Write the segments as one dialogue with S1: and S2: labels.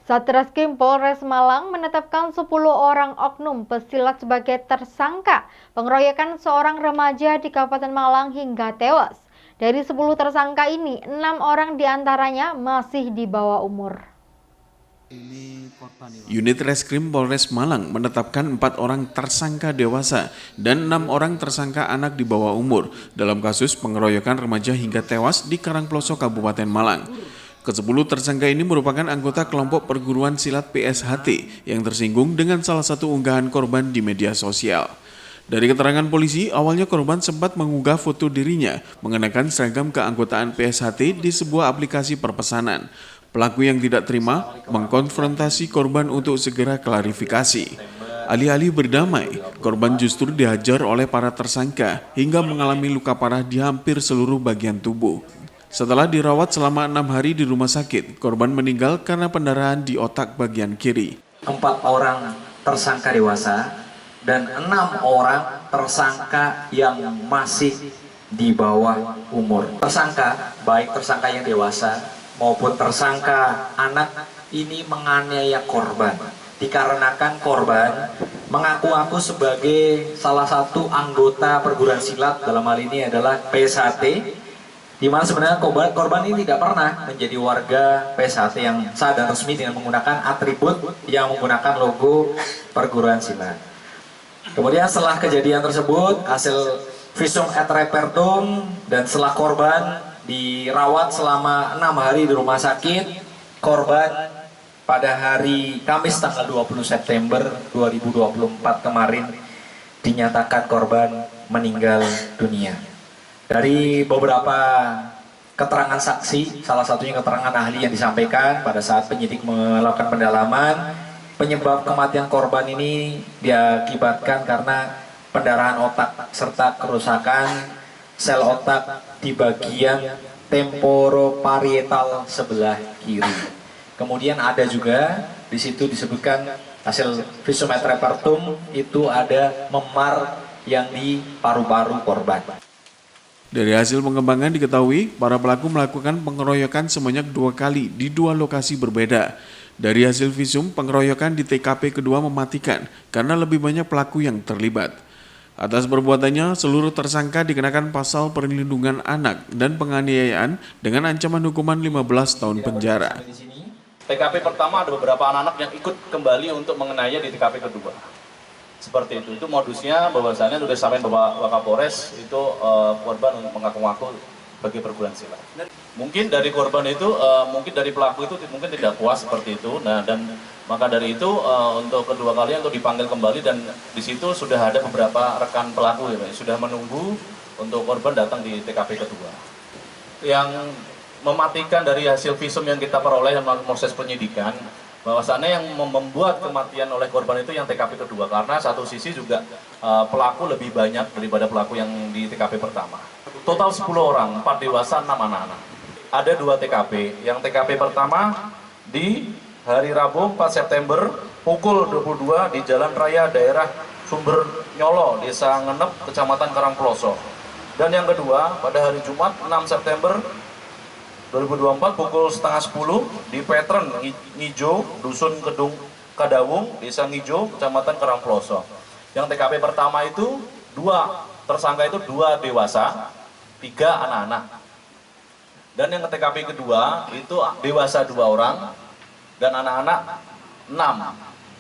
S1: Satreskrim Polres Malang menetapkan 10 orang oknum pesilat sebagai tersangka pengeroyokan seorang remaja di Kabupaten Malang hingga tewas. Dari 10 tersangka ini, 6 orang diantaranya masih di bawah umur.
S2: Unit Reskrim Polres Malang menetapkan 4 orang tersangka dewasa dan 6 orang tersangka anak di bawah umur dalam kasus pengeroyokan remaja hingga tewas di Karangploso, Kabupaten Malang. Ke-10 tersangka ini merupakan anggota kelompok perguruan silat PSHT yang tersinggung dengan salah satu unggahan korban di media sosial. Dari keterangan polisi, awalnya korban sempat mengunggah foto dirinya mengenakan seragam keanggotaan PSHT di sebuah aplikasi perpesanan. Pelaku yang tidak terima mengkonfrontasi korban untuk segera klarifikasi. Alih-alih berdamai, korban justru dihajar oleh para tersangka hingga mengalami luka parah di hampir seluruh bagian tubuh. Setelah dirawat selama 6 hari di rumah sakit, korban meninggal karena pendarahan di otak bagian kiri.
S3: 4 orang tersangka dewasa dan 6 orang tersangka yang masih di bawah umur. Tersangka, baik tersangka yang dewasa maupun tersangka anak ini menganiaya korban. Dikarenakan korban mengaku-ngaku sebagai salah satu anggota perguruan silat, dalam hal ini adalah PSHT, di mana sebenarnya korban ini tidak pernah menjadi warga PSHT yang sah dan resmi dengan menggunakan atribut yang menggunakan logo perguruan silat. Kemudian setelah kejadian tersebut, hasil visum et repertum dan setelah korban dirawat selama 6 hari di rumah sakit, korban pada hari Kamis tanggal 20 September 2024 kemarin dinyatakan korban meninggal dunia. Dari beberapa keterangan saksi, salah satunya keterangan ahli yang disampaikan pada saat penyidik melakukan pendalaman, penyebab kematian korban ini diakibatkan karena pendarahan otak serta kerusakan sel otak di bagian temporoparietal sebelah kiri. Kemudian ada juga di situ disebutkan hasil visum et repertum itu ada memar yang di paru-paru korban.
S2: Dari hasil pengembangan diketahui, para pelaku melakukan pengeroyokan sebanyak 2 kali di 2 lokasi berbeda. Dari hasil visum, pengeroyokan di TKP kedua mematikan karena lebih banyak pelaku yang terlibat. Atas perbuatannya, seluruh tersangka dikenakan pasal perlindungan anak dan penganiayaan dengan ancaman hukuman 15 tahun penjara.
S4: TKP pertama ada beberapa anak-anak yang ikut kembali untuk menganiaya di TKP kedua. Seperti itu modusnya, bahwasannya sudah disampaikan Bapak Wakapolres itu korban mengaku-ngaku bagi perguruan silat. Mungkin dari korban itu, mungkin dari pelaku itu mungkin tidak puas seperti itu. Nah, dan maka dari itu untuk kedua kalinya untuk dipanggil kembali dan di situ sudah ada beberapa rekan pelaku ya, sudah menunggu untuk korban datang di TKP kedua. Yang mematikan dari hasil visum yang kita peroleh dalam proses penyidikan, bahwasannya yang membuat kematian oleh korban itu yang TKP kedua, karena satu sisi juga pelaku lebih banyak daripada pelaku yang di TKP pertama. Total 10 orang, 4 dewasa, 6 anak-anak. Ada 2 TKP. Yang TKP pertama di hari Rabu 4 September pukul 22 di Jalan Raya Daerah Sumber Nyolo, Desa Ngenep, Kecamatan Karangploso. Dan yang kedua pada hari Jumat 6 September 2024 pukul setengah 10 di Petren Ngijo, Dusun Kedung Kadawung, Desa Ngijo, Kecamatan Karangploso. Yang TKP pertama itu 2 tersangka itu 2 dewasa, 3 anak-anak. Dan yang TKP kedua itu dewasa 2 orang dan anak-anak 6.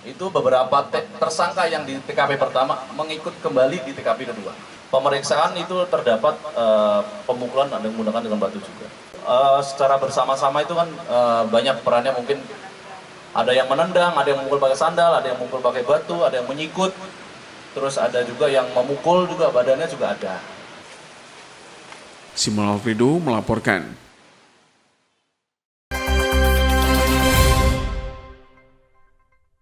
S4: Itu beberapa tersangka yang di TKP pertama mengikut kembali di TKP kedua. Pemeriksaan itu terdapat pemukulan dan menggunakan dengan batu juga. Secara bersama-sama itu kan banyak perannya, mungkin ada yang menendang, ada yang memukul pakai sandal, ada yang memukul pakai batu, ada yang menyikut, terus ada juga yang memukul juga, badannya juga ada.
S2: Simon Alfredo melaporkan.